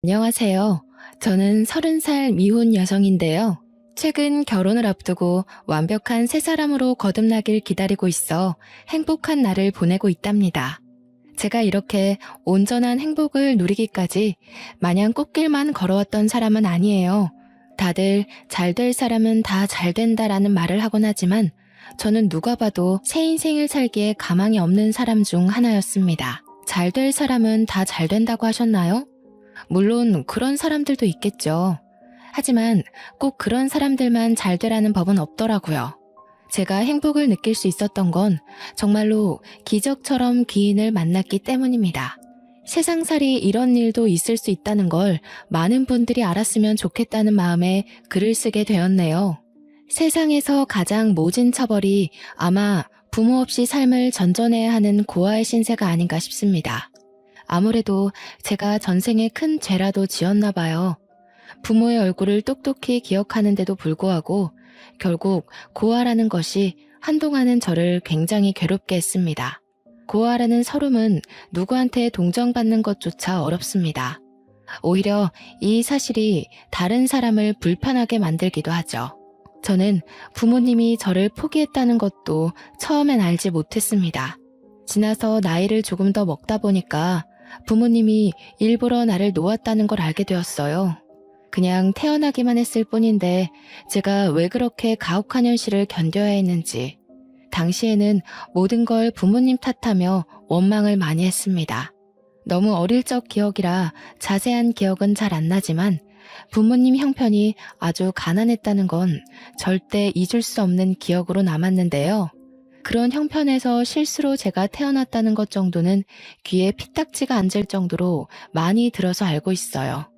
안녕하세요. 저는 30살 미혼 여성인데요. 최근 결혼을 앞두고 완벽한 새 사람으로 거듭나길 기다리고 있어 행복한 날을 보내고 있답니다. 제가 이렇게 온전한 행복을 누리기까지 마냥 꽃길만 걸어왔던 사람은 아니에요. 다들 잘 될 사람은 다 잘 된다라는 말을 하곤 하지만 저는 누가 봐도 새 인생을 살기에 가망이 없는 사람 중 하나였습니다. 잘 될 사람은 다 잘 된다고 하셨나요? 물론 그런 사람들도 있겠죠. 하지만 꼭 그런 사람들만 잘 되라는 법은 없더라고요. 제가 행복을 느낄 수 있었던 건 정말로 기적처럼 귀인을 만났기 때문입니다. 세상살이 이런 일도 있을 수 있다는 걸 많은 분들이 알았으면 좋겠다는 마음에 글을 쓰게 되었네요. 세상에서 가장 모진 처벌이 아마 부모 없이 삶을 전전해야 하는 고아의 신세가 아닌가 싶습니다. 아무래도 제가 전생에 큰 죄라도 지었나 봐요. 부모의 얼굴을 똑똑히 기억하는데도 불구하고 결국 고아라는 것이 한동안은 저를 굉장히 괴롭게 했습니다. 고아라는 서름은 누구한테 동정받는 것조차 어렵습니다. 오히려 이 사실이 다른 사람을 불편하게 만들기도 하죠. 저는 부모님이 저를 포기했다는 것도 처음엔 알지 못했습니다. 지나서 나이를 조금 더 먹다 보니까 부모님이 일부러 나를 놓았다는 걸 알게 되었어요. 그냥 태어나기만 했을 뿐인데 제가 왜 그렇게 가혹한 현실을 견뎌야 했는지, 당시에는 모든 걸 부모님 탓하며 원망을 많이 했습니다. 너무 어릴 적 기억이라 자세한 기억은 잘 안 나지만 부모님 형편이 아주 가난했다는 건 절대 잊을 수 없는 기억으로 남았는데요. 그런 형편에서 실수로 제가 태어났다는 것 정도는 귀에 피딱지가 앉을 정도로 많이 들어서 알고 있어요.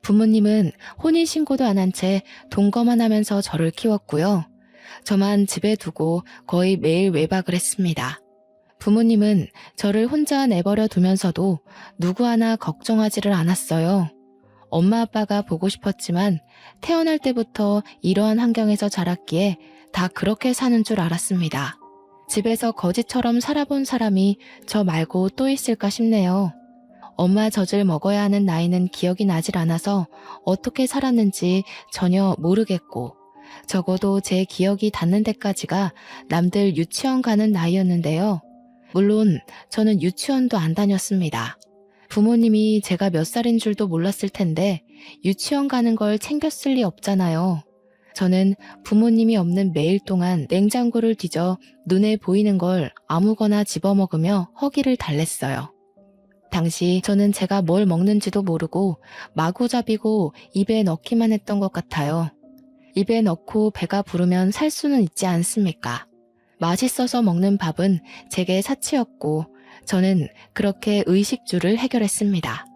부모님은 혼인신고도 안 한 채 동거만 하면서 저를 키웠고요. 저만 집에 두고 거의 매일 외박을 했습니다. 부모님은 저를 혼자 내버려 두면서도 누구 하나 걱정하지를 않았어요. 엄마 아빠가 보고 싶었지만 태어날 때부터 이러한 환경에서 자랐기에 다 그렇게 사는 줄 알았습니다. 집에서 거지처럼 살아본 사람이 저 말고 또 있을까 싶네요. 엄마 젖을 먹어야 하는 나이는 기억이 나질 않아서 어떻게 살았는지 전혀 모르겠고, 적어도 제 기억이 닿는 데까지가 남들 유치원 가는 나이였는데요. 물론 저는 유치원도 안 다녔습니다. 부모님이 제가 몇 살인 줄도 몰랐을 텐데 유치원 가는 걸 챙겼을 리 없잖아요. 저는 부모님이 없는 매일 동안 냉장고를 뒤져 눈에 보이는 걸 아무거나 집어먹으며 허기를 달랬어요. 당시 저는 제가 뭘 먹는지도 모르고 마구잡이고 입에 넣기만 했던 것 같아요. 입에 넣고 배가 부르면 살 수는 있지 않습니까? 맛있어서 먹는 밥은 제게 사치였고 저는 그렇게 의식주를 해결했습니다.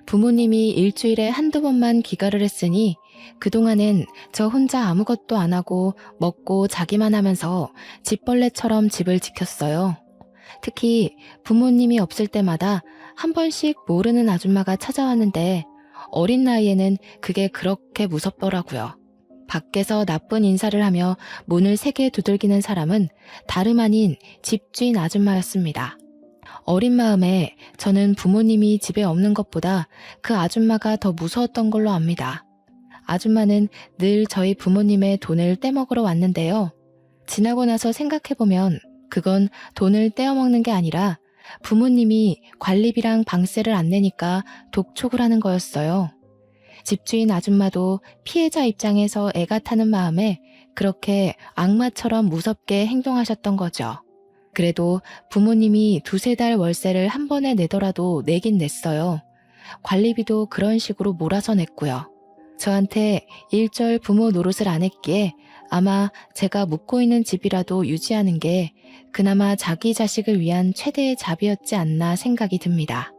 부모님이 일주일에 한두 번만 귀가를 했으니 그동안엔 저 혼자 아무것도 안 하고 먹고 자기만 하면서 집벌레처럼 집을 지켰어요. 특히 부모님이 없을 때마다 한 번씩 모르는 아줌마가 찾아왔는데 어린 나이에는 그게 그렇게 무섭더라고요. 밖에서 나쁜 인사를 하며 문을 세게 두들기는 사람은 다름 아닌 집주인 아줌마였습니다. 어린 마음에 저는 부모님이 집에 없는 것보다 그 아줌마가 더 무서웠던 걸로 압니다. 아줌마는 늘 저희 부모님의 돈을 떼먹으러 왔는데요. 지나고 나서 생각해보면 그건 돈을 떼어먹는 게 아니라 부모님이 관리비랑 방세를 안 내니까 독촉을 하는 거였어요. 집주인 아줌마도 피해자 입장에서 애가 타는 마음에 그렇게 악마처럼 무섭게 행동하셨던 거죠. 그래도 부모님이 두세 달 월세를 한 번에 내더라도 내긴 냈어요. 관리비도 그런 식으로 몰아서 냈고요. 저한테 일절 부모 노릇을 안 했기에 아마 제가 묵고 있는 집이라도 유지하는 게 그나마 자기 자식을 위한 최대의 자비였지 않나 생각이 듭니다.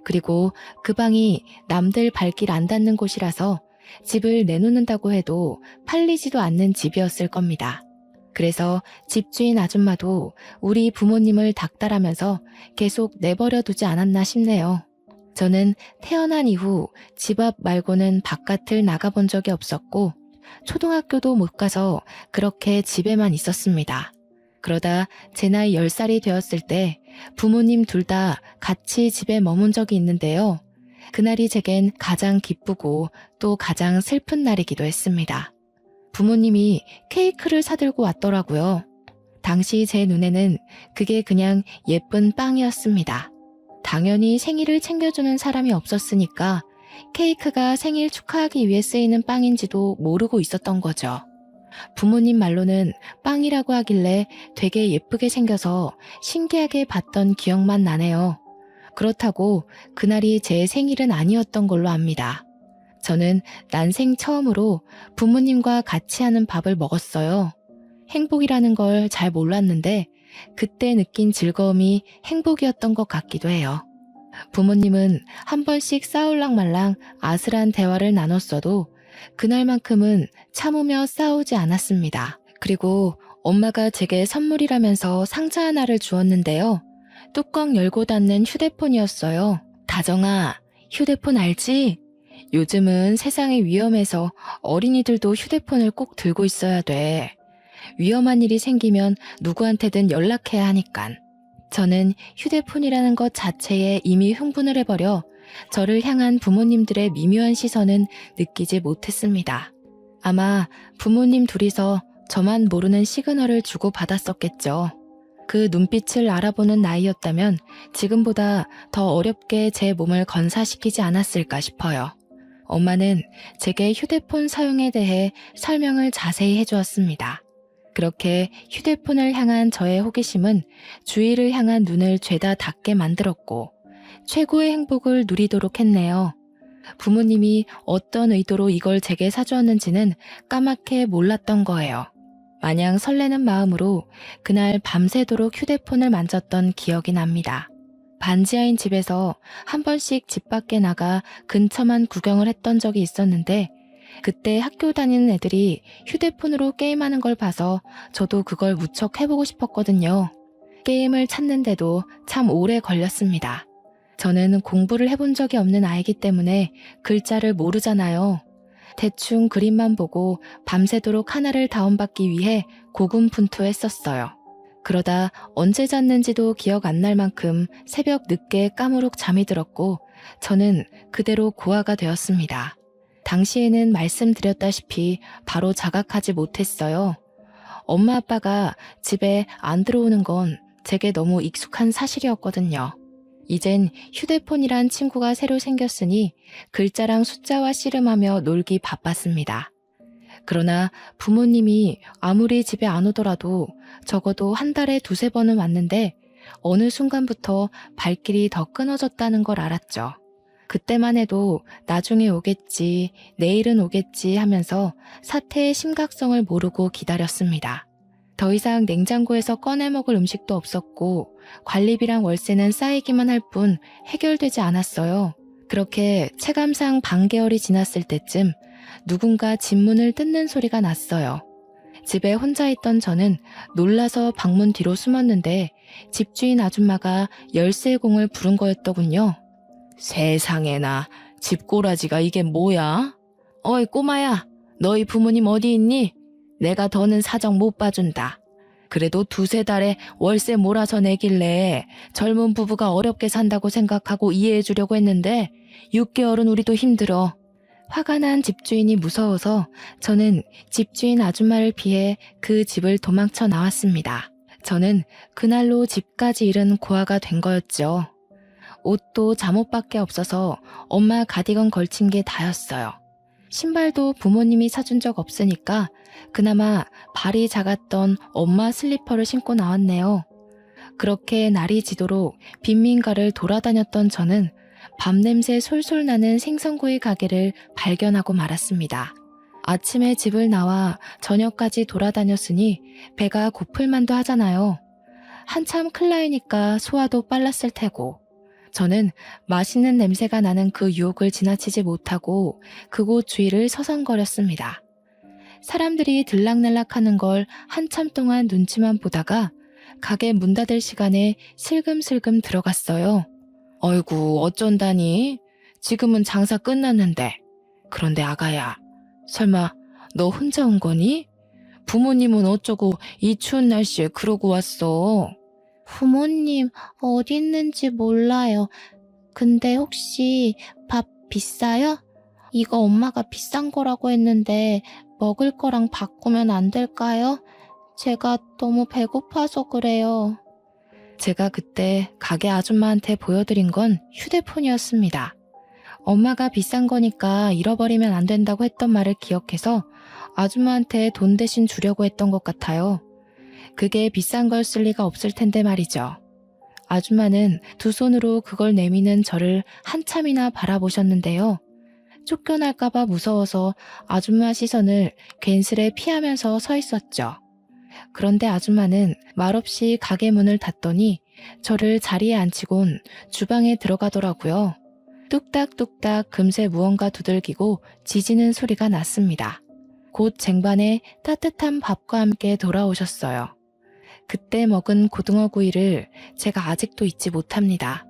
그리고 그 방이 남들 발길 안 닿는 곳이라서 집을 내놓는다고 해도 팔리지도 않는 집이었을 겁니다. 그래서 집주인 아줌마도 우리 부모님을 닥달하면서 계속 내버려 두지 않았나 싶네요. 저는 태어난 이후 집 앞 말고는 바깥을 나가본 적이 없었고 초등학교도 못 가서 그렇게 집에만 있었습니다. 그러다 제 나이 10살이 되었을 때 부모님 둘 다 같이 집에 머문 적이 있는데요. 그날이 제겐 가장 기쁘고 또 가장 슬픈 날이기도 했습니다. 부모님이 케이크를 사들고 왔더라고요. 당시 제 눈에는 그게 그냥 예쁜 빵이었습니다. 당연히 생일을 챙겨주는 사람이 없었으니까 케이크가 생일 축하하기 위해 쓰이는 빵인지도 모르고 있었던 거죠. 부모님 말로는 빵이라고 하길래 되게 예쁘게 생겨서 신기하게 봤던 기억만 나네요. 그렇다고 그날이 제 생일은 아니었던 걸로 압니다. 저는 난생 처음으로 부모님과 같이 하는 밥을 먹었어요. 행복이라는 걸 잘 몰랐는데 그때 느낀 즐거움이 행복이었던 것 같기도 해요. 부모님은 한 번씩 싸울랑말랑 아슬한 대화를 나눴어도 그날만큼은 참으며 싸우지 않았습니다. 그리고 엄마가 제게 선물이라면서 상자 하나를 주었는데요. 뚜껑 열고 닫는 휴대폰이었어요. 다정아, 휴대폰 알지? 요즘은 세상이 위험해서 어린이들도 휴대폰을 꼭 들고 있어야 돼. 위험한 일이 생기면 누구한테든 연락해야 하니깐. 저는 휴대폰이라는 것 자체에 이미 흥분을 해버려 저를 향한 부모님들의 미묘한 시선은 느끼지 못했습니다. 아마 부모님 둘이서 저만 모르는 시그널을 주고받았었겠죠. 그 눈빛을 알아보는 나이였다면 지금보다 더 어렵게 제 몸을 건사시키지 않았을까 싶어요. 엄마는 제게 휴대폰 사용에 대해 설명을 자세히 해주었습니다. 그렇게 휴대폰을 향한 저의 호기심은 주위를 향한 눈을 죄다 닫게 만들었고 최고의 행복을 누리도록 했네요. 부모님이 어떤 의도로 이걸 제게 사주었는지는 까맣게 몰랐던 거예요. 마냥 설레는 마음으로 그날 밤새도록 휴대폰을 만졌던 기억이 납니다. 반지하인 집에서 한 번씩 집 밖에 나가 근처만 구경을 했던 적이 있었는데 그때 학교 다니는 애들이 휴대폰으로 게임하는 걸 봐서 저도 그걸 무척 해보고 싶었거든요. 게임을 찾는데도 참 오래 걸렸습니다. 저는 공부를 해본 적이 없는 아이기 때문에 글자를 모르잖아요. 대충 그림만 보고 밤새도록 하나를 다운받기 위해 고군분투했었어요. 그러다 언제 잤는지도 기억 안 날 만큼 새벽 늦게 까무룩 잠이 들었고 저는 그대로 고아가 되었습니다. 당시에는 말씀드렸다시피 바로 자각하지 못했어요. 엄마 아빠가 집에 안 들어오는 건 제게 너무 익숙한 사실이었거든요. 이젠 휴대폰이란 친구가 새로 생겼으니 글자랑 숫자와 씨름하며 놀기 바빴습니다. 그러나 부모님이 아무리 집에 안 오더라도 적어도 한 달에 두세 번은 왔는데 어느 순간부터 발길이 더 끊어졌다는 걸 알았죠. 그때만 해도 나중에 오겠지, 내일은 오겠지 하면서 사태의 심각성을 모르고 기다렸습니다. 더 이상 냉장고에서 꺼내 먹을 음식도 없었고 관리비랑 월세는 쌓이기만 할 뿐 해결되지 않았어요. 그렇게 체감상 반개월이 지났을 때쯤 누군가 집 문을 뜯는 소리가 났어요. 집에 혼자 있던 저는 놀라서 방문 뒤로 숨었는데 집주인 아줌마가 열쇠공을 부른 거였더군요. 세상에나, 집꼬라지가 이게 뭐야? 어이 꼬마야, 너희 부모님 어디 있니? 내가 더는 사정 못 봐준다. 그래도 두세 달에 월세 몰아서 내길래 젊은 부부가 어렵게 산다고 생각하고 이해해주려고 했는데 6개월은 우리도 힘들어. 화가 난 집주인이 무서워서 저는 집주인 아줌마를 피해 그 집을 도망쳐 나왔습니다. 저는 그날로 집까지 잃은 고아가 된 거였죠. 옷도 잠옷밖에 없어서 엄마 가디건 걸친 게 다였어요. 신발도 부모님이 사준 적 없으니까 그나마 발이 작았던 엄마 슬리퍼를 신고 나왔네요. 그렇게 날이 지도록 빈민가를 돌아다녔던 저는 밤냄새 솔솔 나는 생선구이 가게를 발견하고 말았습니다. 아침에 집을 나와 저녁까지 돌아다녔으니 배가 고플 만도 하잖아요. 한참 클 나이니까 소화도 빨랐을 테고. 저는 맛있는 냄새가 나는 그 유혹을 지나치지 못하고 그곳 주위를 서성거렸습니다. 사람들이 들락날락하는 걸 한참 동안 눈치만 보다가 가게 문 닫을 시간에 슬금슬금 들어갔어요. 어이구 어쩐다니? 지금은 장사 끝났는데. 그런데 아가야, 설마 너 혼자 온 거니? 부모님은 어쩌고 이 추운 날씨에 그러고 왔어? 부모님 어디 있는지 몰라요. 근데 혹시 밥 비싸요? 이거 엄마가 비싼 거라고 했는데 먹을 거랑 바꾸면 안 될까요? 제가 너무 배고파서 그래요. 제가 그때 가게 아줌마한테 보여드린 건 휴대폰이었습니다. 엄마가 비싼 거니까 잃어버리면 안 된다고 했던 말을 기억해서 아줌마한테 돈 대신 주려고 했던 것 같아요. 그게 비싼 걸 쓸 리가 없을 텐데 말이죠. 아줌마는 두 손으로 그걸 내미는 저를 한참이나 바라보셨는데요. 쫓겨날까봐 무서워서 아줌마 시선을 괜스레 피하면서 서 있었죠. 그런데 아줌마는 말없이 가게 문을 닫더니 저를 자리에 앉히곤 주방에 들어가더라고요. 뚝딱뚝딱 금세 무언가 두들기고 지지는 소리가 났습니다. 곧 쟁반에 따뜻한 밥과 함께 돌아오셨어요. 그때 먹은 고등어 구이를 제가 아직도 잊지 못합니다.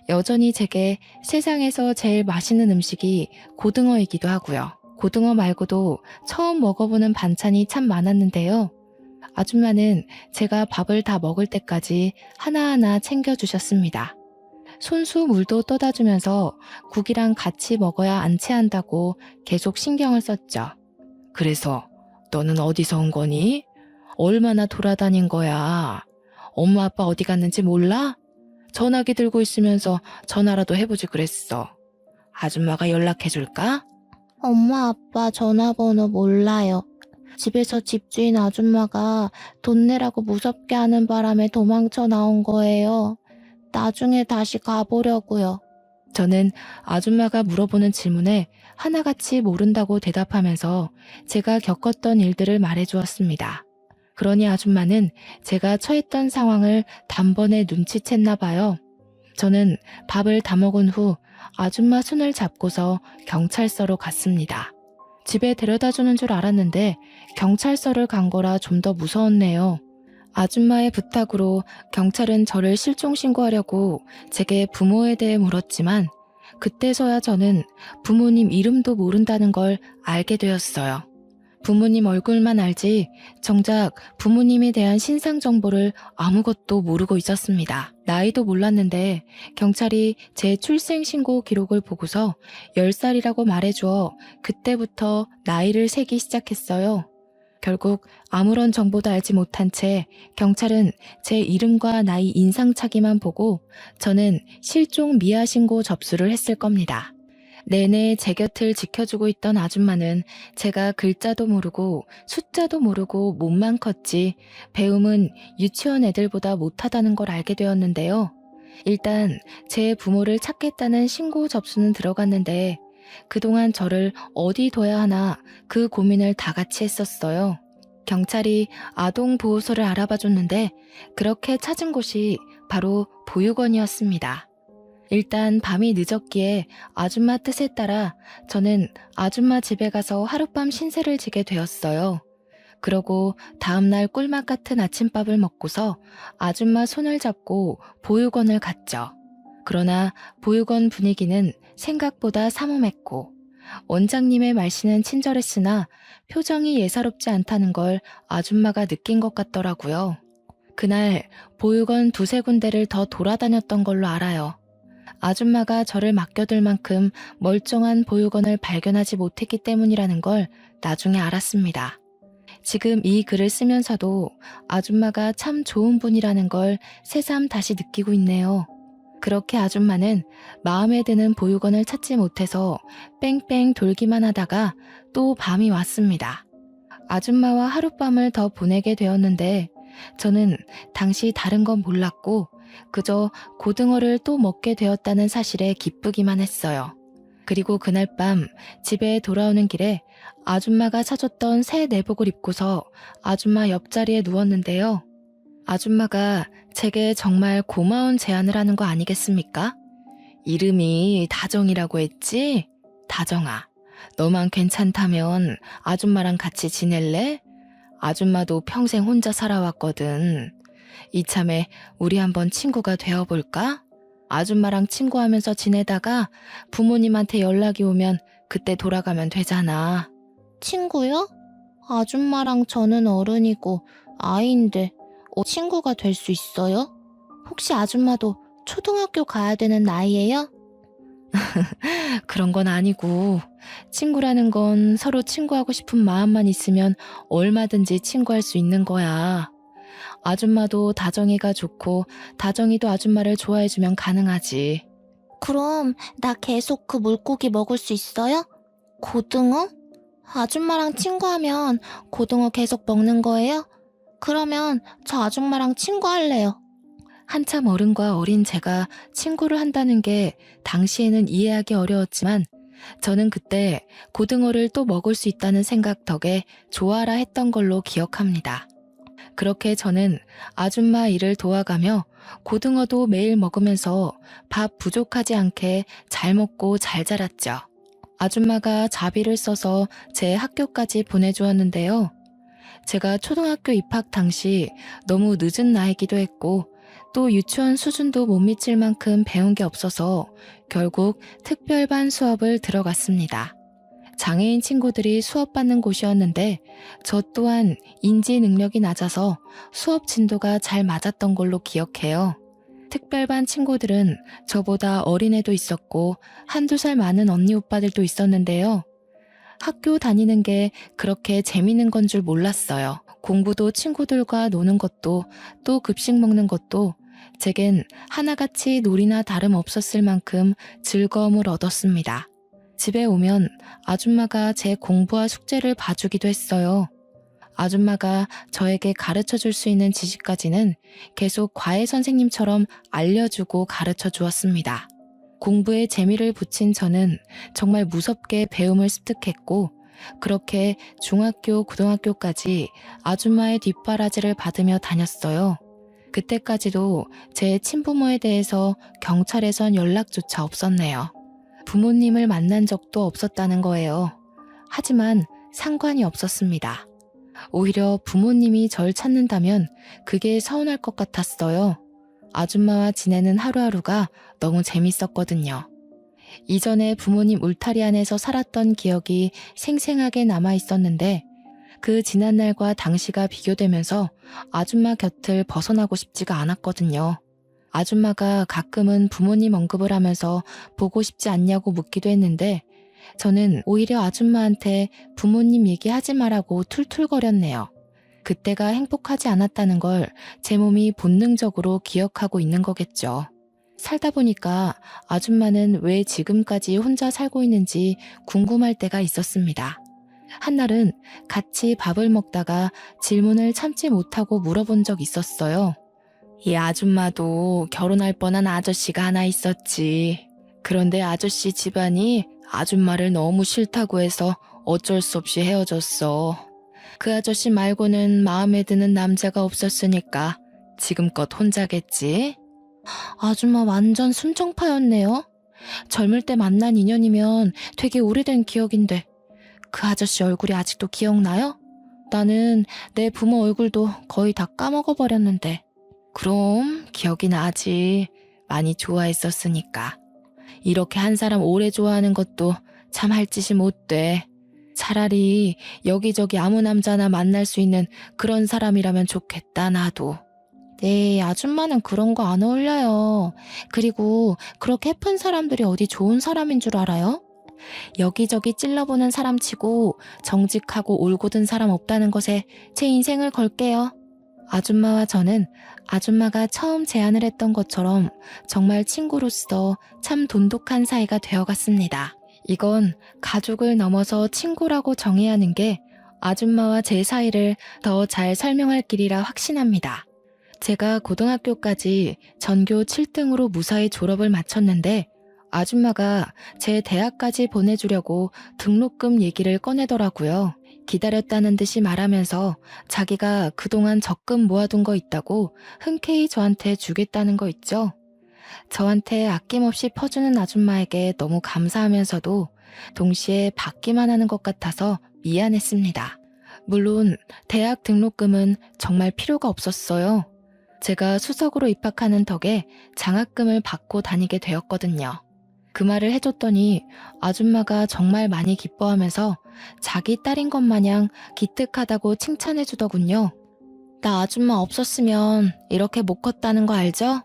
여전히 제게 세상에서 제일 맛있는 음식이 고등어이기도 하고요. 고등어 말고도 처음 먹어보는 반찬이 참 많았는데요. 아줌마는 제가 밥을 다 먹을 때까지 하나하나 챙겨주셨습니다. 손수 물도 떠다 주면서 국이랑 같이 먹어야 안 체한다고 계속 신경을 썼죠. 그래서 너는 어디서 온 거니? 얼마나 돌아다닌 거야? 엄마 아빠 어디 갔는지 몰라? 전화기 들고 있으면서 전화라도 해보지 그랬어. 아줌마가 연락해줄까? 엄마 아빠 전화번호 몰라요. 집에서 집주인 아줌마가 돈 내라고 무섭게 하는 바람에 도망쳐 나온 거예요. 나중에 다시 가보려고요. 저는 아줌마가 물어보는 질문에 하나같이 모른다고 대답하면서 제가 겪었던 일들을 말해주었습니다. 그러니 아줌마는 제가 처했던 상황을 단번에 눈치챘나 봐요. 저는 밥을 다 먹은 후 아줌마 손을 잡고서 경찰서로 갔습니다. 집에 데려다 주는 줄 알았는데 경찰서를 간 거라 좀 더 무서웠네요. 아줌마의 부탁으로 경찰은 저를 실종 신고하려고 제게 부모에 대해 물었지만 그때서야 저는 부모님 이름도 모른다는 걸 알게 되었어요. 부모님 얼굴만 알지 정작 부모님에 대한 신상 정보를 아무것도 모르고 있었습니다. 나이도 몰랐는데 경찰이 제 출생신고 기록을 보고서 10살이라고 말해주어 그때부터 나이를 세기 시작했어요. 결국 아무런 정보도 알지 못한 채 경찰은 제 이름과 나이 인상착의만 보고 저는 실종 미아 신고 접수를 했을 겁니다. 내내 제 곁을 지켜주고 있던 아줌마는 제가 글자도 모르고 숫자도 모르고 몸만 컸지 배움은 유치원 애들보다 못하다는 걸 알게 되었는데요. 일단 제 부모를 찾겠다는 신고 접수는 들어갔는데 그동안 저를 어디 둬야 하나 그 고민을 다 같이 했었어요. 경찰이 아동보호소를 알아봐줬는데 그렇게 찾은 곳이 바로 보육원이었습니다. 일단 밤이 늦었기에 아줌마 뜻에 따라 저는 아줌마 집에 가서 하룻밤 신세를 지게 되었어요. 그러고 다음날 꿀맛 같은 아침밥을 먹고서 아줌마 손을 잡고 보육원을 갔죠. 그러나 보육원 분위기는 생각보다 삼엄했고 원장님의 말씨는 친절했으나 표정이 예사롭지 않다는 걸 아줌마가 느낀 것 같더라고요. 그날 보육원 두세 군데를 더 돌아다녔던 걸로 알아요. 아줌마가 저를 맡겨둘 만큼 멀쩡한 보육원을 발견하지 못했기 때문이라는 걸 나중에 알았습니다. 지금 이 글을 쓰면서도 아줌마가 참 좋은 분이라는 걸 새삼 다시 느끼고 있네요. 그렇게 아줌마는 마음에 드는 보육원을 찾지 못해서 뺑뺑 돌기만 하다가 또 밤이 왔습니다. 아줌마와 하룻밤을 더 보내게 되었는데 저는 당시 다른 건 몰랐고 그저 고등어를 또 먹게 되었다는 사실에 기쁘기만 했어요. 그리고 그날 밤 집에 돌아오는 길에 아줌마가 사줬던 새 내복을 입고서 아줌마 옆자리에 누웠는데요. 아줌마가 제게 정말 고마운 제안을 하는 거 아니겠습니까? 이름이 다정이라고 했지? 다정아, 너만 괜찮다면 아줌마랑 같이 지낼래? 아줌마도 평생 혼자 살아왔거든. 이참에 우리 한번 친구가 되어볼까? 아줌마랑 친구하면서 지내다가 부모님한테 연락이 오면 그때 돌아가면 되잖아. 친구요? 아줌마랑 저는 어른이고 아이인데 친구가 될 수 있어요? 혹시 아줌마도 초등학교 가야 되는 나이예요? 그런 건 아니고, 친구라는 건 서로 친구하고 싶은 마음만 있으면 얼마든지 친구할 수 있는 거야. 아줌마도 다정이가 좋고, 다정이도 아줌마를 좋아해주면 가능하지. 그럼 나 계속 그 물고기 먹을 수 있어요? 고등어? 아줌마랑 친구하면 고등어 계속 먹는 거예요? 그러면 저 아줌마랑 친구할래요. 한참 어른과 어린 제가 친구를 한다는 게 당시에는 이해하기 어려웠지만 저는 그때 고등어를 또 먹을 수 있다는 생각 덕에 좋아라 했던 걸로 기억합니다. 그렇게 저는 아줌마 일을 도와가며 고등어도 매일 먹으면서 밥 부족하지 않게 잘 먹고 잘 자랐죠. 아줌마가 자비를 써서 제 학교까지 보내주었는데요. 제가 초등학교 입학 당시 너무 늦은 나이기도 했고 또 유치원 수준도 못 미칠 만큼 배운 게 없어서 결국 특별반 수업을 들어갔습니다. 장애인 친구들이 수업받는 곳이었는데 저 또한 인지 능력이 낮아서 수업 진도가 잘 맞았던 걸로 기억해요. 특별반 친구들은 저보다 어린 애도 있었고 한두 살 많은 언니 오빠들도 있었는데요. 학교 다니는 게 그렇게 재미있는 건 줄 몰랐어요. 공부도 친구들과 노는 것도 또 급식 먹는 것도 제겐 하나같이 놀이나 다름없었을 만큼 즐거움을 얻었습니다. 집에 오면 아줌마가 제 공부와 숙제를 봐주기도 했어요. 아줌마가 저에게 가르쳐 줄 수 있는 지식까지는 계속 과외 선생님처럼 알려주고 가르쳐 주었습니다. 공부에 재미를 붙인 저는 정말 무섭게 배움을 습득했고 그렇게 중학교, 고등학교까지 아줌마의 뒷바라지를 받으며 다녔어요. 그때까지도 제 친부모에 대해서 경찰에선 연락조차 없었네요. 부모님을 만난 적도 없었다는 거예요. 하지만 상관이 없었습니다. 오히려 부모님이 절 찾는다면 그게 서운할 것 같았어요. 아줌마와 지내는 하루하루가 너무 재밌었거든요. 이전에 부모님 울타리 안에서 살았던 기억이 생생하게 남아 있었는데 그 지난날과 당시가 비교되면서 아줌마 곁을 벗어나고 싶지가 않았거든요. 아줌마가 가끔은 부모님 언급을 하면서 보고 싶지 않냐고 묻기도 했는데 저는 오히려 아줌마한테 부모님 얘기하지 말라고 툴툴거렸네요. 그때가 행복하지 않았다는 걸 제 몸이 본능적으로 기억하고 있는 거겠죠. 살다 보니까 아줌마는 왜 지금까지 혼자 살고 있는지 궁금할 때가 있었습니다. 한날은 같이 밥을 먹다가 질문을 참지 못하고 물어본 적 있었어요. 이 아줌마도 결혼할 뻔한 아저씨가 하나 있었지. 그런데 아저씨 집안이 아줌마를 너무 싫다고 해서 어쩔 수 없이 헤어졌어. 그 아저씨 말고는 마음에 드는 남자가 없었으니까 지금껏 혼자겠지? 아줌마 완전 순정파였네요. 젊을 때 만난 인연이면 되게 오래된 기억인데 그 아저씨 얼굴이 아직도 기억나요? 나는 내 부모 얼굴도 거의 다 까먹어버렸는데. 그럼 기억이 나지. 많이 좋아했었으니까. 이렇게 한 사람 오래 좋아하는 것도 참 할 짓이 못 돼. 차라리 여기저기 아무 남자나 만날 수 있는 그런 사람이라면 좋겠다, 나도. 네, 아줌마는 그런 거 안 어울려요. 그리고 그렇게 예쁜 사람들이 어디 좋은 사람인 줄 알아요? 여기저기 찔러보는 사람 치고 정직하고 올곧은 사람 없다는 것에 제 인생을 걸게요. 아줌마와 저는 아줌마가 처음 제안을 했던 것처럼 정말 친구로서 참 돈독한 사이가 되어갔습니다. 이건 가족을 넘어서 친구라고 정해야 하는 게 아줌마와 제 사이를 더 잘 설명할 길이라 확신합니다. 제가 고등학교까지 전교 7등으로 무사히 졸업을 마쳤는데 아줌마가 제 대학까지 보내주려고 등록금 얘기를 꺼내더라고요. 기다렸다는 듯이 말하면서 자기가 그동안 적금 모아둔 거 있다고 흔쾌히 저한테 주겠다는 거 있죠. 저한테 아낌없이 퍼주는 아줌마에게 너무 감사하면서도 동시에 받기만 하는 것 같아서 미안했습니다. 물론 대학 등록금은 정말 필요가 없었어요. 제가 수석으로 입학하는 덕에 장학금을 받고 다니게 되었거든요. 그 말을 해줬더니 아줌마가 정말 많이 기뻐하면서 자기 딸인 것 마냥 기특하다고 칭찬해주더군요. 나 아줌마 없었으면 이렇게 못 컸다는 거 알죠?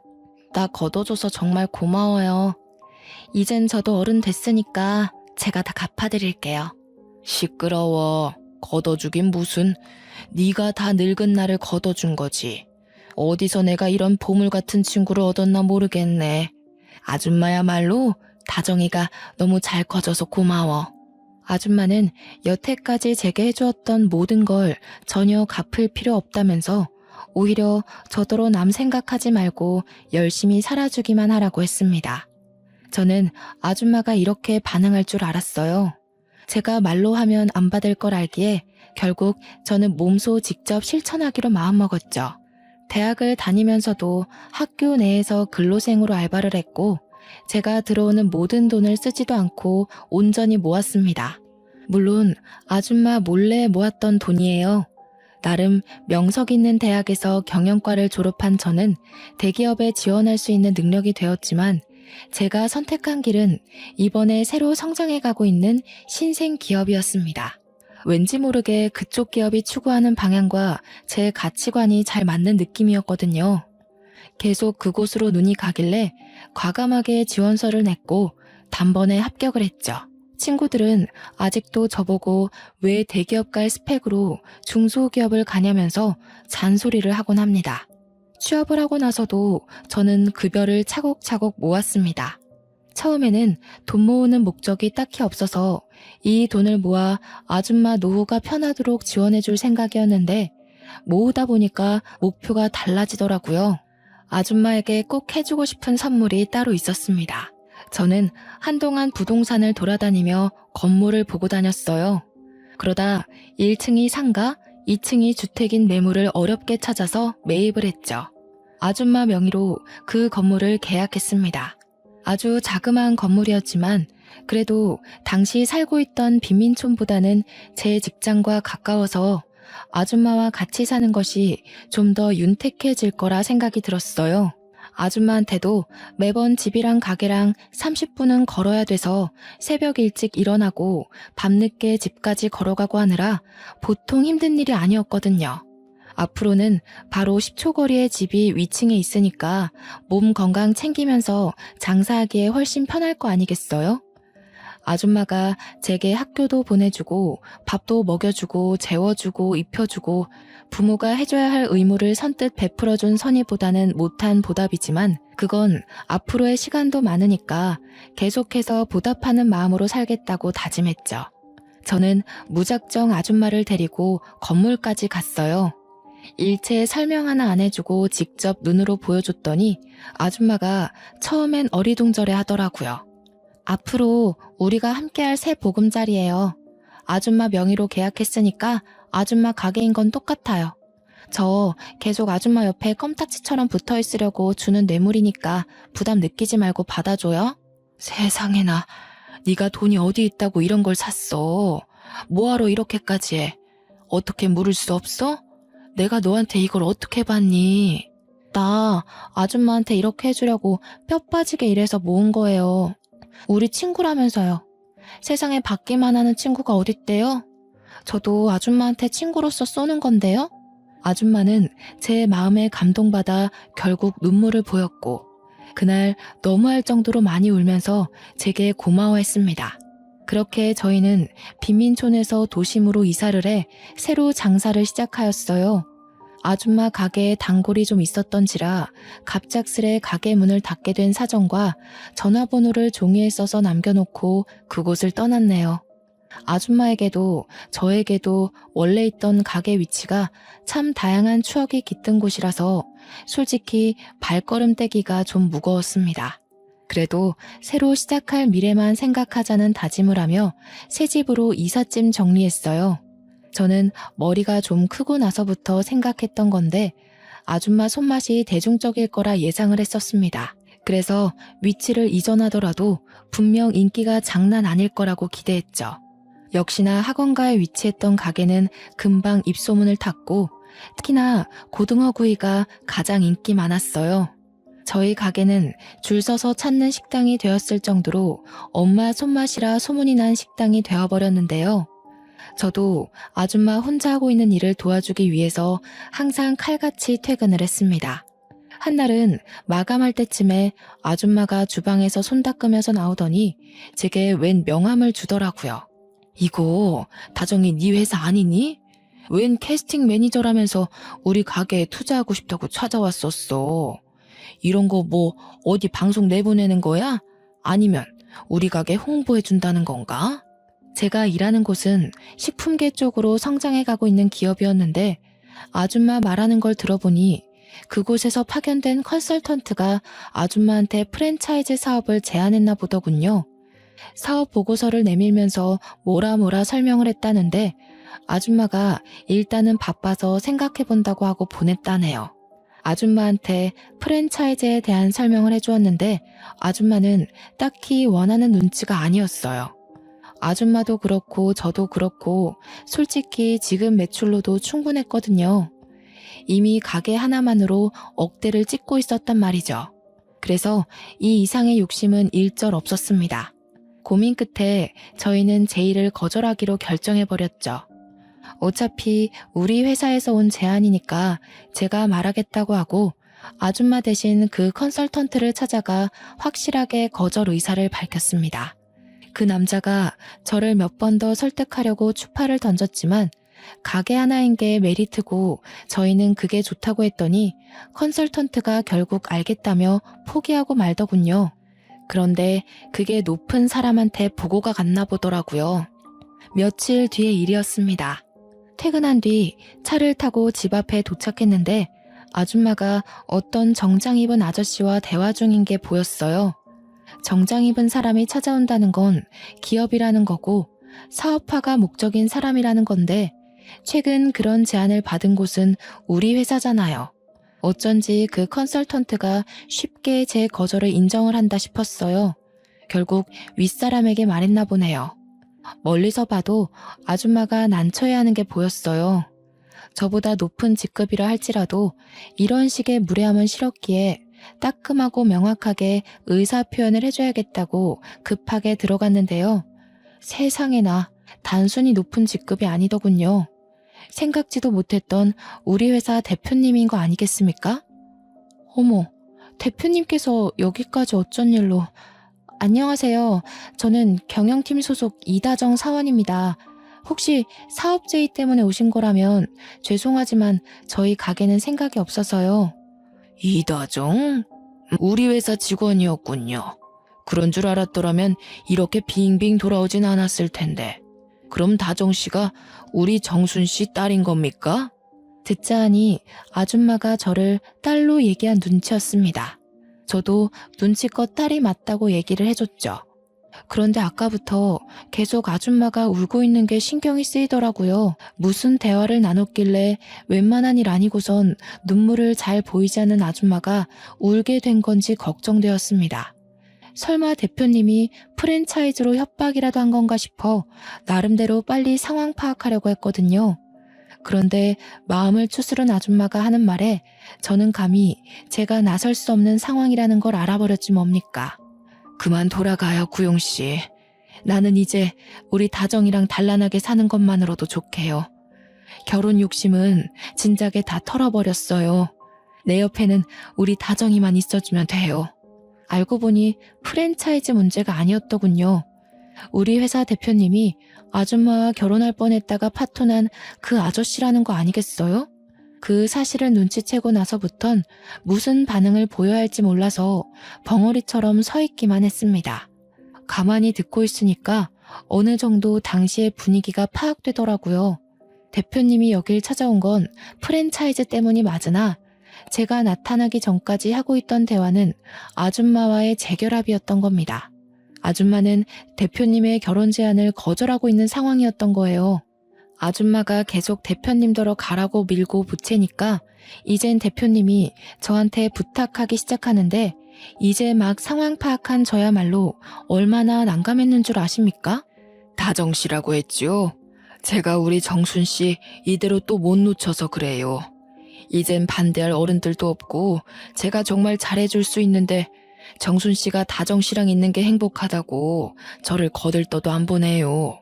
나 걷어줘서 정말 고마워요. 이젠 저도 어른 됐으니까 제가 다 갚아드릴게요. 시끄러워. 걷어주긴 무슨. 네가 다 늙은 나를 걷어준 거지. 어디서 내가 이런 보물 같은 친구를 얻었나 모르겠네. 아줌마야말로 다정이가 너무 잘 커져서 고마워. 아줌마는 여태까지 제게 해주었던 모든 걸 전혀 갚을 필요 없다면서 오히려 저더러 남 생각하지 말고 열심히 살아주기만 하라고 했습니다. 저는 아줌마가 이렇게 반응할 줄 알았어요. 제가 말로 하면 안 받을 걸 알기에 결국 저는 몸소 직접 실천하기로 마음먹었죠. 대학을 다니면서도 학교 내에서 근로생으로 알바를 했고 제가 들어오는 모든 돈을 쓰지도 않고 온전히 모았습니다. 물론 아줌마 몰래 모았던 돈이에요. 나름 명석 있는 대학에서 경영과를 졸업한 저는 대기업에 지원할 수 있는 능력이 되었지만 제가 선택한 길은 이번에 새로 성장해가고 있는 신생 기업이었습니다. 왠지 모르게 그쪽 기업이 추구하는 방향과 제 가치관이 잘 맞는 느낌이었거든요. 계속 그곳으로 눈이 가길래 과감하게 지원서를 냈고 단번에 합격을 했죠. 친구들은 아직도 저보고 왜 대기업 갈 스펙으로 중소기업을 가냐면서 잔소리를 하곤 합니다. 취업을 하고 나서도 저는 급여를 차곡차곡 모았습니다. 처음에는 돈 모으는 목적이 딱히 없어서 이 돈을 모아 아줌마 노후가 편하도록 지원해줄 생각이었는데 모으다 보니까 목표가 달라지더라고요. 아줌마에게 꼭 해주고 싶은 선물이 따로 있었습니다. 저는 한동안 부동산을 돌아다니며 건물을 보고 다녔어요. 그러다 1층이 상가, 2층이 주택인 매물을 어렵게 찾아서 매입을 했죠. 아줌마 명의로 그 건물을 계약했습니다. 아주 자그마한 건물이었지만 그래도 당시 살고 있던 빈민촌보다는 제 직장과 가까워서 아줌마와 같이 사는 것이 좀 더 윤택해질 거라 생각이 들었어요. 아줌마한테도 매번 집이랑 가게랑 30분은 걸어야 돼서 새벽 일찍 일어나고 밤늦게 집까지 걸어가고 하느라 보통 힘든 일이 아니었거든요. 앞으로는 바로 10초 거리의 집이 위층에 있으니까 몸 건강 챙기면서 장사하기에 훨씬 편할 거 아니겠어요? 아줌마가 제게 학교도 보내주고 밥도 먹여주고 재워주고 입혀주고 부모가 해줘야 할 의무를 선뜻 베풀어준 선의보다는 못한 보답이지만 그건 앞으로의 시간도 많으니까 계속해서 보답하는 마음으로 살겠다고 다짐했죠. 저는 무작정 아줌마를 데리고 건물까지 갔어요. 일체 설명 하나 안 해주고 직접 눈으로 보여줬더니 아줌마가 처음엔 어리둥절해 하더라고요. 앞으로 우리가 함께할 새 보금자리예요. 아줌마 명의로 계약했으니까 아줌마 가게인 건 똑같아요. 저 계속 아줌마 옆에 껌딱지처럼 붙어있으려고 주는 뇌물이니까 부담 느끼지 말고 받아줘요. 세상에나, 네가 돈이 어디 있다고 이런 걸 샀어. 뭐하러 이렇게까지 해. 어떻게 물을 수 없어? 내가 너한테 이걸 어떻게 받니? 나 아줌마한테 이렇게 해주려고 뼈 빠지게 일해서 모은 거예요. 우리 친구라면서요. 세상에 받기만 하는 친구가 어딨대요? 저도 아줌마한테 친구로서 쏘는 건데요. 아줌마는 제 마음에 감동받아 결국 눈물을 보였고 그날 너무할 정도로 많이 울면서 제게 고마워했습니다. 그렇게 저희는 빈민촌에서 도심으로 이사를 해 새로 장사를 시작하였어요. 아줌마 가게에 단골이 좀 있었던지라 갑작스레 가게 문을 닫게 된 사정과 전화번호를 종이에 써서 남겨놓고 그곳을 떠났네요. 아줌마에게도 저에게도 원래 있던 가게 위치가 참 다양한 추억이 깃든 곳이라서 솔직히 발걸음 떼기가 좀 무거웠습니다. 그래도 새로 시작할 미래만 생각하자는 다짐을 하며 새 집으로 이삿짐 정리했어요. 저는 머리가 좀 크고 나서부터 생각했던 건데 아줌마 손맛이 대중적일 거라 예상을 했었습니다. 그래서 위치를 이전하더라도 분명 인기가 장난 아닐 거라고 기대했죠. 역시나 학원가에 위치했던 가게는 금방 입소문을 탔고 특히나 고등어구이가 가장 인기 많았어요. 저희 가게는 줄 서서 찾는 식당이 되었을 정도로 엄마 손맛이라 소문이 난 식당이 되어버렸는데요. 저도 아줌마 혼자 하고 있는 일을 도와주기 위해서 항상 칼같이 퇴근을 했습니다. 한날은 마감할 때쯤에 아줌마가 주방에서 손 닦으면서 나오더니 제게 웬 명함을 주더라고요. 이거 다정이 네 회사 아니니? 웬 캐스팅 매니저라면서 우리 가게에 투자하고 싶다고 찾아왔었어. 이런 거 뭐 어디 방송 내보내는 거야? 아니면 우리 가게 홍보해준다는 건가? 제가 일하는 곳은 식품계 쪽으로 성장해 가고 있는 기업이었는데 아줌마 말하는 걸 들어보니 그곳에서 파견된 컨설턴트가 아줌마한테 프랜차이즈 사업을 제안했나 보더군요. 사업 보고서를 내밀면서 뭐라 설명을 했다는데 아줌마가 일단은 바빠서 생각해본다고 하고 보냈다네요. 아줌마한테 프랜차이즈에 대한 설명을 해주었는데 아줌마는 딱히 원하는 눈치가 아니었어요. 아줌마도 그렇고 저도 그렇고 솔직히 지금 매출로도 충분했거든요. 이미 가게 하나만으로 억대를 찍고 있었단 말이죠. 그래서 이 이상의 욕심은 일절 없었습니다. 고민 끝에 저희는 제의를 거절하기로 결정해버렸죠. 어차피 우리 회사에서 온 제안이니까 제가 말하겠다고 하고 아줌마 대신 그 컨설턴트를 찾아가 확실하게 거절 의사를 밝혔습니다. 그 남자가 저를 몇 번 더 설득하려고 추파를 던졌지만 가게 하나인 게 메리트고 저희는 그게 좋다고 했더니 컨설턴트가 결국 알겠다며 포기하고 말더군요. 그런데 그게 높은 사람한테 보고가 갔나 보더라고요. 며칠 뒤의 일이었습니다. 퇴근한 뒤 차를 타고 집 앞에 도착했는데 아줌마가 어떤 정장 입은 아저씨와 대화 중인 게 보였어요. 정장 입은 사람이 찾아온다는 건 기업이라는 거고 사업화가 목적인 사람이라는 건데 최근 그런 제안을 받은 곳은 우리 회사잖아요. 어쩐지 그 컨설턴트가 쉽게 제 거절을 인정을 한다 싶었어요. 결국 윗사람에게 말했나 보네요. 멀리서 봐도 아줌마가 난처해하는 게 보였어요. 저보다 높은 직급이라 할지라도 이런 식의 무례함은 싫었기에 따끔하고 명확하게 의사 표현을 해줘야겠다고 급하게 들어갔는데요. 세상에나 단순히 높은 직급이 아니더군요. 생각지도 못했던 우리 회사 대표님인 거 아니겠습니까? 어머, 대표님께서 여기까지 어쩐 일로... 안녕하세요. 저는 경영팀 소속 이다정 사원입니다. 혹시 사업 제의 때문에 오신 거라면 죄송하지만 저희 가게는 생각이 없어서요. 이다정? 우리 회사 직원이었군요. 그런 줄 알았더라면 이렇게 빙빙 돌아오진 않았을 텐데. 그럼 다정 씨가 우리 정순 씨 딸인 겁니까? 듣자 하니 아줌마가 저를 딸로 얘기한 눈치였습니다. 저도 눈치껏 딸이 맞다고 얘기를 해줬죠. 그런데 아까부터 계속 아줌마가 울고 있는 게 신경이 쓰이더라고요. 무슨 대화를 나눴길래 웬만한 일 아니고선 눈물을 잘 보이지 않는 아줌마가 울게 된 건지 걱정되었습니다. 설마 대표님이 프랜차이즈로 협박이라도 한 건가 싶어 나름대로 빨리 상황 파악하려고 했거든요. 그런데 마음을 추스른 아줌마가 하는 말에 저는 감히 제가 나설 수 없는 상황이라는 걸 알아버렸지 뭡니까. 그만 돌아가요, 구용씨. 나는 이제 우리 다정이랑 단란하게 사는 것만으로도 좋게요. 결혼 욕심은 진작에 다 털어버렸어요. 내 옆에는 우리 다정이만 있어주면 돼요. 알고 보니 프랜차이즈 문제가 아니었더군요. 우리 회사 대표님이 아줌마와 결혼할 뻔했다가 파토난 그 아저씨라는 거 아니겠어요? 그 사실을 눈치채고 나서부턴 무슨 반응을 보여야 할지 몰라서 벙어리처럼 서 있기만 했습니다. 가만히 듣고 있으니까 어느 정도 당시의 분위기가 파악되더라고요. 대표님이 여길 찾아온 건 프랜차이즈 때문이 맞으나 제가 나타나기 전까지 하고 있던 대화는 아줌마와의 재결합이었던 겁니다. 아줌마는 대표님의 결혼 제안을 거절하고 있는 상황이었던 거예요. 아줌마가 계속 대표님더러 가라고 밀고 보채니까 이젠 대표님이 저한테 부탁하기 시작하는데 이제 막 상황 파악한 저야말로 얼마나 난감했는 줄 아십니까? 다정 씨라고 했죠. 제가 우리 정순 씨 이대로 또 못 놓쳐서 그래요. 이젠 반대할 어른들도 없고 제가 정말 잘해줄 수 있는데 정순 씨가 다정 씨랑 있는 게 행복하다고 저를 거들떠도 안 보내요.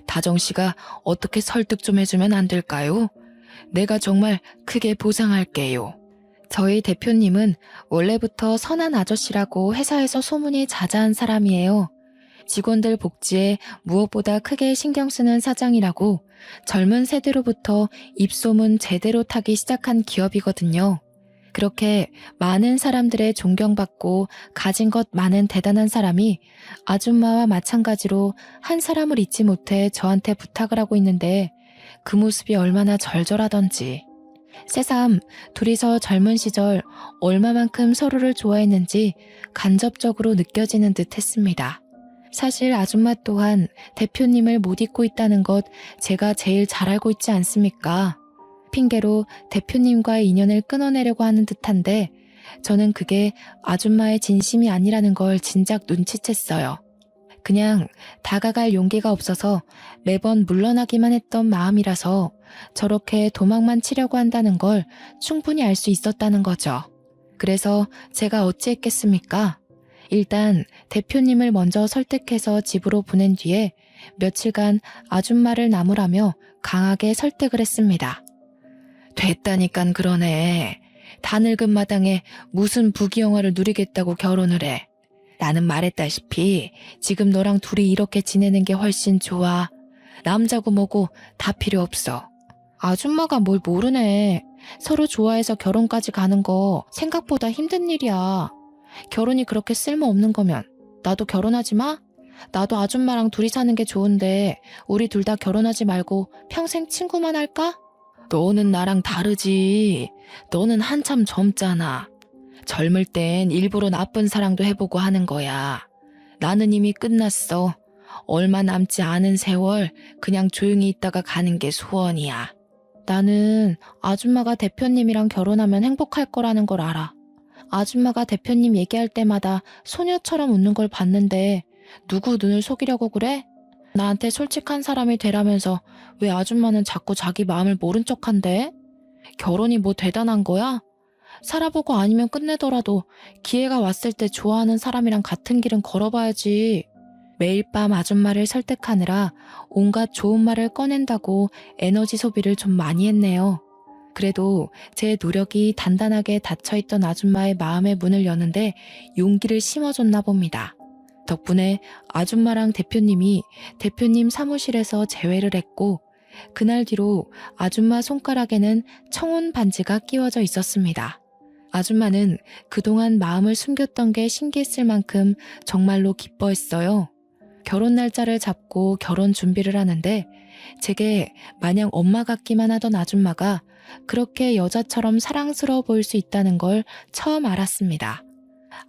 다정 씨가 어떻게 설득 좀 해주면 안 될까요? 내가 정말 크게 보상할게요. 저희 대표님은 원래부터 선한 아저씨라고 회사에서 소문이 자자한 사람이에요. 직원들 복지에 무엇보다 크게 신경 쓰는 사장이라고 젊은 세대로부터 입소문 제대로 타기 시작한 기업이거든요. 그렇게 많은 사람들의 존경받고 가진 것 많은 대단한 사람이 아줌마와 마찬가지로 한 사람을 잊지 못해 저한테 부탁을 하고 있는데 그 모습이 얼마나 절절하던지. 새삼 둘이서 젊은 시절 얼마만큼 서로를 좋아했는지 간접적으로 느껴지는 듯 했습니다. 사실 아줌마 또한 대표님을 못 잊고 있다는 것 제가 제일 잘 알고 있지 않습니까? 핑계로 대표님과의 인연을 끊어내려고 하는 듯한데 저는 그게 아줌마의 진심이 아니라는 걸 진작 눈치챘어요. 그냥 다가갈 용기가 없어서 매번 물러나기만 했던 마음이라서 저렇게 도망만 치려고 한다는 걸 충분히 알 수 있었다는 거죠. 그래서 제가 어찌했겠습니까? 일단 대표님을 먼저 설득해서 집으로 보낸 뒤에 며칠간 아줌마를 나무라며 강하게 설득을 했습니다. 됐다니깐 그러네. 다 늙은 마당에 무슨 부귀영화를 누리겠다고 결혼을 해. 나는 말했다시피 지금 너랑 둘이 이렇게 지내는 게 훨씬 좋아. 남자고 뭐고 다 필요 없어. 아줌마가 뭘 모르네. 서로 좋아해서 결혼까지 가는 거 생각보다 힘든 일이야. 결혼이 그렇게 쓸모없는 거면 나도 결혼하지 마? 나도 아줌마랑 둘이 사는 게 좋은데 우리 둘 다 결혼하지 말고 평생 친구만 할까? 너는 나랑 다르지. 너는 한참 젊잖아. 젊을 땐 일부러 나쁜 사랑도 해보고 하는 거야. 나는 이미 끝났어. 얼마 남지 않은 세월 그냥 조용히 있다가 가는 게 소원이야. 나는 아줌마가 대표님이랑 결혼하면 행복할 거라는 걸 알아. 아줌마가 대표님 얘기할 때마다 소녀처럼 웃는 걸 봤는데 누구 눈을 속이려고 그래? 나한테 솔직한 사람이 되라면서 왜 아줌마는 자꾸 자기 마음을 모른 척한대? 결혼이 뭐 대단한 거야? 살아보고 아니면 끝내더라도 기회가 왔을 때 좋아하는 사람이랑 같은 길은 걸어봐야지. 매일 밤 아줌마를 설득하느라 온갖 좋은 말을 꺼낸다고 에너지 소비를 좀 많이 했네요. 그래도 제 노력이 단단하게 닫혀있던 아줌마의 마음의 문을 여는데 용기를 심어줬나 봅니다. 덕분에 아줌마랑 대표님이 대표님 사무실에서 재회를 했고 그날 뒤로 아줌마 손가락에는 청혼 반지가 끼워져 있었습니다. 아줌마는 그동안 마음을 숨겼던 게 신기했을 만큼 정말로 기뻐했어요. 결혼 날짜를 잡고 결혼 준비를 하는데 제게 마냥 엄마 같기만 하던 아줌마가 그렇게 여자처럼 사랑스러워 보일 수 있다는 걸 처음 알았습니다.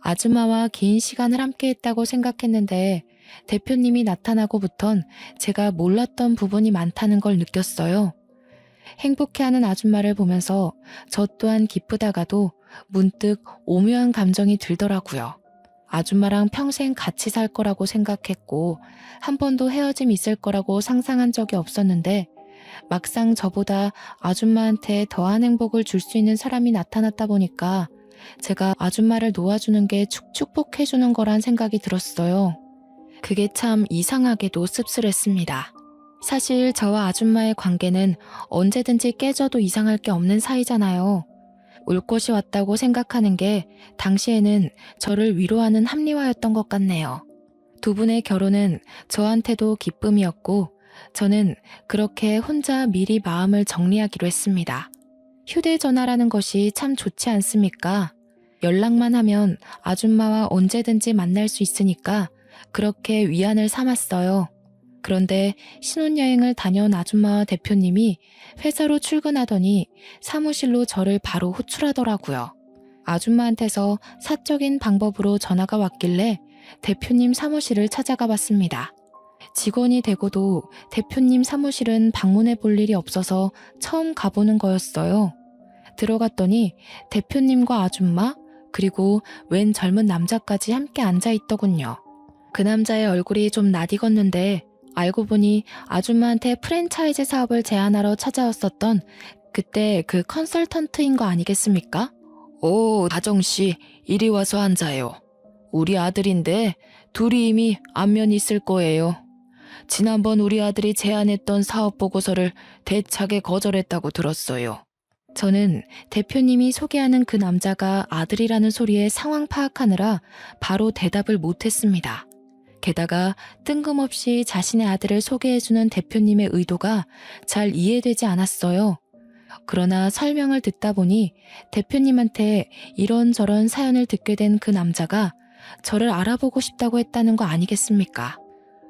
아줌마와 긴 시간을 함께 했다고 생각했는데 대표님이 나타나고부턴 제가 몰랐던 부분이 많다는 걸 느꼈어요. 행복해하는 아줌마를 보면서 저 또한 기쁘다가도 문득 오묘한 감정이 들더라고요. 아줌마랑 평생 같이 살 거라고 생각했고 한 번도 헤어짐 있을 거라고 상상한 적이 없었는데 막상 저보다 아줌마한테 더한 행복을 줄 수 있는 사람이 나타났다 보니까 제가 아줌마를 놓아주는 게 축복해주는 거란 생각이 들었어요. 그게 참 이상하게도 씁쓸했습니다. 사실 저와 아줌마의 관계는 언제든지 깨져도 이상할 게 없는 사이잖아요. 올 것이 왔다고 생각하는 게 당시에는 저를 위로하는 합리화였던 것 같네요. 두 분의 결혼은 저한테도 기쁨이었고 저는 그렇게 혼자 미리 마음을 정리하기로 했습니다. 휴대전화라는 것이 참 좋지 않습니까? 연락만 하면 아줌마와 언제든지 만날 수 있으니까 그렇게 위안을 삼았어요. 그런데 신혼여행을 다녀온 아줌마와 대표님이 회사로 출근하더니 사무실로 저를 바로 호출하더라고요. 아줌마한테서 사적인 방법으로 전화가 왔길래 대표님 사무실을 찾아가 봤습니다. 직원이 되고도 대표님 사무실은 방문해 볼 일이 없어서 처음 가보는 거였어요. 들어갔더니 대표님과 아줌마 그리고 웬 젊은 남자까지 함께 앉아 있더군요. 그 남자의 얼굴이 좀 낯익었는데 알고 보니 아줌마한테 프랜차이즈 사업을 제안하러 찾아왔었던 그때 그 컨설턴트인 거 아니겠습니까? 오, 다정씨, 이리 와서 앉아요. 우리 아들인데 둘이 이미 안면이 있을 거예요. 지난번 우리 아들이 제안했던 사업 보고서를 대차게 거절했다고 들었어요. 저는 대표님이 소개하는 그 남자가 아들이라는 소리에 상황 파악하느라 바로 대답을 못했습니다. 게다가 뜬금없이 자신의 아들을 소개해주는 대표님의 의도가 잘 이해되지 않았어요. 그러나 설명을 듣다 보니 대표님한테 이런저런 사연을 듣게 된 그 남자가 저를 알아보고 싶다고 했다는 거 아니겠습니까?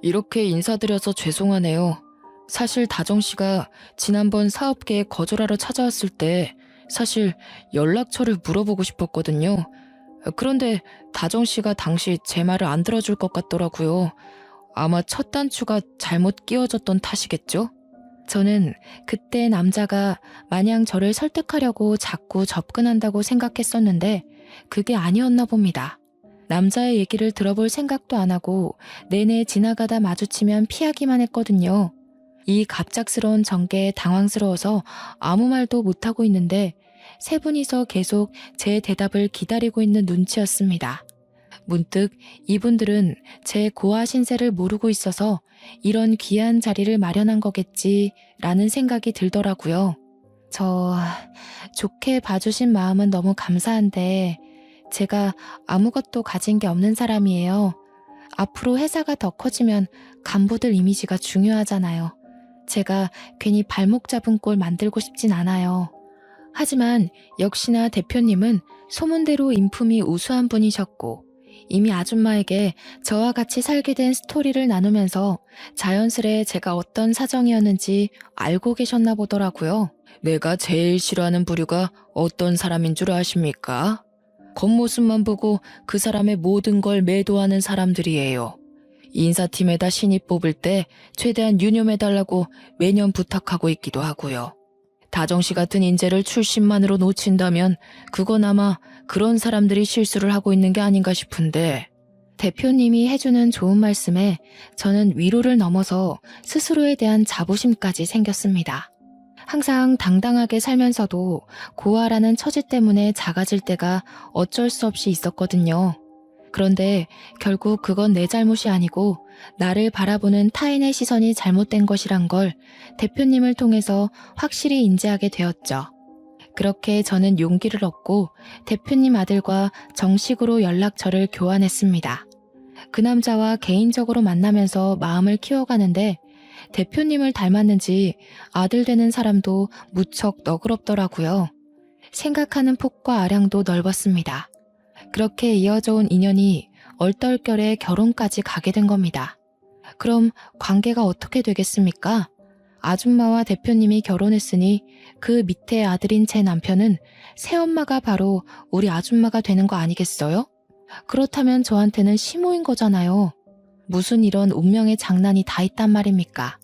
이렇게 인사드려서 죄송하네요. 사실 다정 씨가 지난번 사업계에 거절하러 찾아왔을 때 사실 연락처를 물어보고 싶었거든요. 그런데 다정 씨가 당시 제 말을 안 들어줄 것 같더라고요. 아마 첫 단추가 잘못 끼워졌던 탓이겠죠? 저는 그때 남자가 마냥 저를 설득하려고 자꾸 접근한다고 생각했었는데 그게 아니었나 봅니다. 남자의 얘기를 들어볼 생각도 안 하고 내내 지나가다 마주치면 피하기만 했거든요. 이 갑작스러운 전개에 당황스러워서 아무 말도 못하고 있는데 세 분이서 계속 제 대답을 기다리고 있는 눈치였습니다. 문득 이분들은 제 고아 신세를 모르고 있어서 이런 귀한 자리를 마련한 거겠지라는 생각이 들더라고요. 좋게 봐주신 마음은 너무 감사한데 제가 아무것도 가진 게 없는 사람이에요. 앞으로 회사가 더 커지면 간부들 이미지가 중요하잖아요. 제가 괜히 발목 잡은 꼴 만들고 싶진 않아요. 하지만 역시나 대표님은 소문대로 인품이 우수한 분이셨고 이미 아줌마에게 저와 같이 살게 된 스토리를 나누면서 자연스레 제가 어떤 사정이었는지 알고 계셨나 보더라고요. 내가 제일 싫어하는 부류가 어떤 사람인 줄 아십니까? 겉모습만 보고 그 사람의 모든 걸 매도하는 사람들이에요. 인사팀에다 신입 뽑을 때 최대한 유념해달라고 매년 부탁하고 있기도 하고요. 다정씨 같은 인재를 출신만으로 놓친다면 그건 아마 그런 사람들이 실수를 하고 있는 게 아닌가 싶은데 대표님이 해주는 좋은 말씀에 저는 위로를 넘어서 스스로에 대한 자부심까지 생겼습니다. 항상 당당하게 살면서도 고아라는 처지 때문에 작아질 때가 어쩔 수 없이 있었거든요. 그런데 결국 그건 내 잘못이 아니고 나를 바라보는 타인의 시선이 잘못된 것이란 걸 대표님을 통해서 확실히 인지하게 되었죠. 그렇게 저는 용기를 얻고 대표님 아들과 정식으로 연락처를 교환했습니다. 그 남자와 개인적으로 만나면서 마음을 키워가는데 대표님을 닮았는지 아들 되는 사람도 무척 너그럽더라고요. 생각하는 폭과 아량도 넓었습니다. 그렇게 이어져 온 인연이 얼떨결에 결혼까지 가게 된 겁니다. 그럼 관계가 어떻게 되겠습니까? 아줌마와 대표님이 결혼했으니 그 밑에 아들인 제 남편은 새엄마가 바로 우리 아줌마가 되는 거 아니겠어요? 그렇다면 저한테는 시모인 거잖아요. 무슨 이런 운명의 장난이 다 있단 말입니까?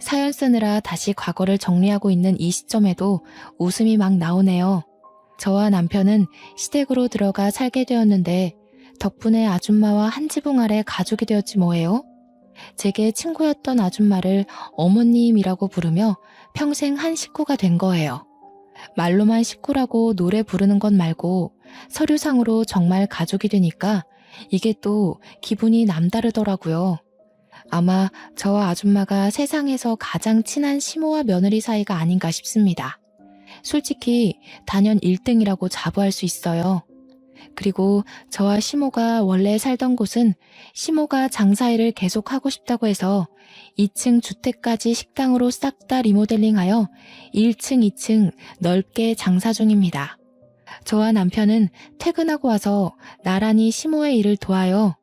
사연 쓰느라 다시 과거를 정리하고 있는 이 시점에도 웃음이 막 나오네요. 저와 남편은 시댁으로 들어가 살게 되었는데 덕분에 아줌마와 한 지붕 아래 가족이 되었지 뭐예요? 제게 친구였던 아줌마를 어머님이라고 부르며 평생 한 식구가 된 거예요. 말로만 식구라고 노래 부르는 것 말고 서류상으로 정말 가족이 되니까 이게 또 기분이 남다르더라고요. 아마 저와 아줌마가 세상에서 가장 친한 시모와 며느리 사이가 아닌가 싶습니다. 솔직히 단연 1등이라고 자부할 수 있어요. 그리고 저와 시모가 원래 살던 곳은 시모가 장사일을 계속하고 싶다고 해서 2층 주택까지 식당으로 싹 다 리모델링하여 1층, 2층 넓게 장사 중입니다. 저와 남편은 퇴근하고 와서 나란히 시모의 일을 도와요.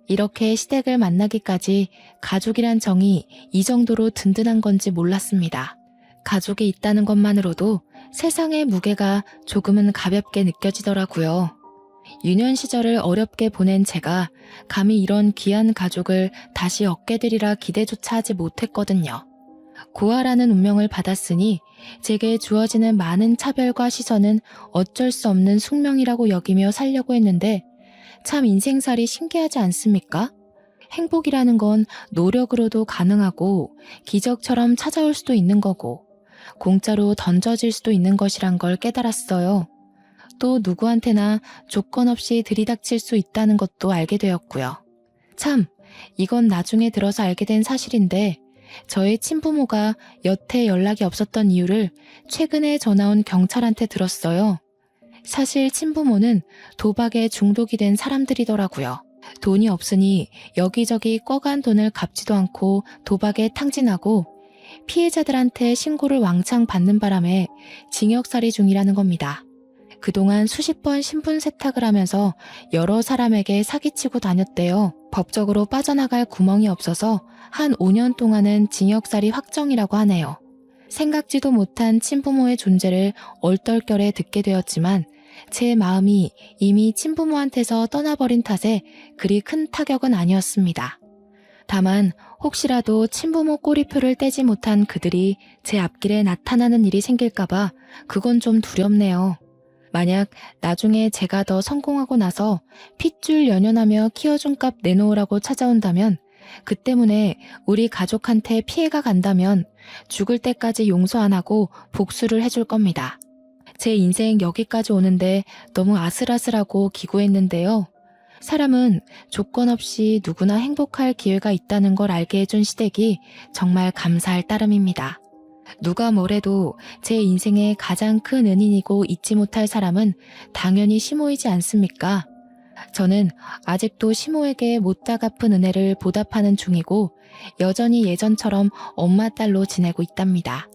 이렇게 시댁을 만나기까지 가족이란 정이 이 정도로 든든한 건지 몰랐습니다. 가족이 있다는 것만으로도 세상의 무게가 조금은 가볍게 느껴지더라고요. 유년 시절을 어렵게 보낸 제가 감히 이런 귀한 가족을 다시 얻게 되리라 기대조차 하지 못했거든요. 고아라는 운명을 받았으니 제게 주어지는 많은 차별과 시선은 어쩔 수 없는 숙명이라고 여기며 살려고 했는데 참 인생살이 신기하지 않습니까? 행복이라는 건 노력으로도 가능하고 기적처럼 찾아올 수도 있는 거고 공짜로 던져질 수도 있는 것이란 걸 깨달았어요. 또 누구한테나 조건 없이 들이닥칠 수 있다는 것도 알게 되었고요. 참, 이건 나중에 들어서 알게 된 사실인데 저의 친부모가 여태 연락이 없었던 이유를 최근에 전화온 경찰한테 들었어요. 사실 친부모는 도박에 중독이 된 사람들이더라고요. 돈이 없으니 여기저기 꿔간 돈을 갚지도 않고 도박에 탕진하고 피해자들한테 신고를 왕창 받는 바람에 징역살이 중이라는 겁니다. 그동안 수십 번 신분 세탁을 하면서 여러 사람에게 사기치고 다녔대요. 법적으로 빠져나갈 구멍이 없어서 한 5년 동안은 징역살이 확정이라고 하네요. 생각지도 못한 친부모의 존재를 얼떨결에 듣게 되었지만 제 마음이 이미 친부모한테서 떠나버린 탓에 그리 큰 타격은 아니었습니다. 다만 혹시라도 친부모 꼬리표를 떼지 못한 그들이 제 앞길에 나타나는 일이 생길까봐 그건 좀 두렵네요. 만약 나중에 제가 더 성공하고 나서 핏줄 연연하며 키워준 값 내놓으라고 찾아온다면 그 때문에 우리 가족한테 피해가 간다면 죽을 때까지 용서 안 하고 복수를 해줄 겁니다. 제 인생 여기까지 오는데 너무 아슬아슬하고 기구했는데요. 사람은 조건 없이 누구나 행복할 기회가 있다는 걸 알게 해준 시댁이 정말 감사할 따름입니다. 누가 뭐래도 제 인생의 가장 큰 은인이고 잊지 못할 사람은 당연히 시모이지 않습니까? 저는 아직도 시모에게 못다 갚은 은혜를 보답하는 중이고 여전히 예전처럼 엄마 딸로 지내고 있답니다.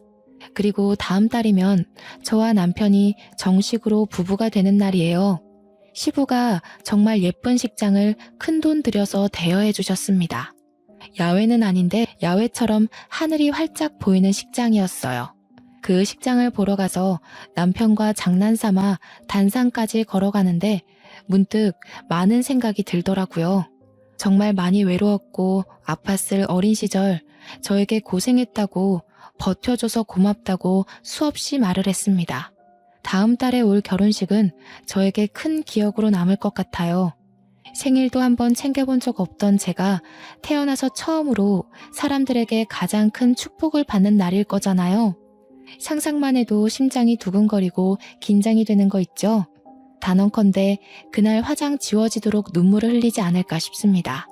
그리고 다음 달이면 저와 남편이 정식으로 부부가 되는 날이에요. 시부가 정말 예쁜 식장을 큰돈 들여서 대여해 주셨습니다. 야외는 아닌데 야외처럼 하늘이 활짝 보이는 식장이었어요. 그 식장을 보러 가서 남편과 장난삼아 단상까지 걸어가는데 문득 많은 생각이 들더라고요. 정말 많이 외로웠고 아팠을 어린 시절 저에게 고생했다고 버텨줘서 고맙다고 수없이 말을 했습니다. 다음 달에 올 결혼식은 저에게 큰 기억으로 남을 것 같아요. 생일도 한번 챙겨본 적 없던 제가 태어나서 처음으로 사람들에게 가장 큰 축복을 받는 날일 거잖아요. 상상만 해도 심장이 두근거리고 긴장이 되는 거 있죠? 단언컨대 그날 화장 지워지도록 눈물을 흘리지 않을까 싶습니다.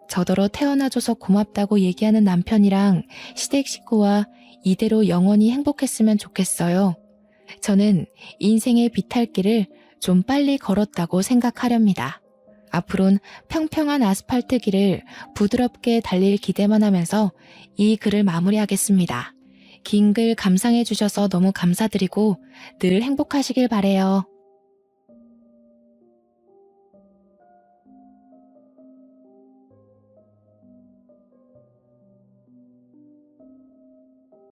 저더러 태어나줘서 고맙다고 얘기하는 남편이랑 시댁 식구와 이대로 영원히 행복했으면 좋겠어요. 저는 인생의 비탈길을 좀 빨리 걸었다고 생각하렵니다. 앞으론 평평한 아스팔트 길을 부드럽게 달릴 기대만 하면서 이 글을 마무리하겠습니다. 긴 글 감상해 주셔서 너무 감사드리고 늘 행복하시길 바래요.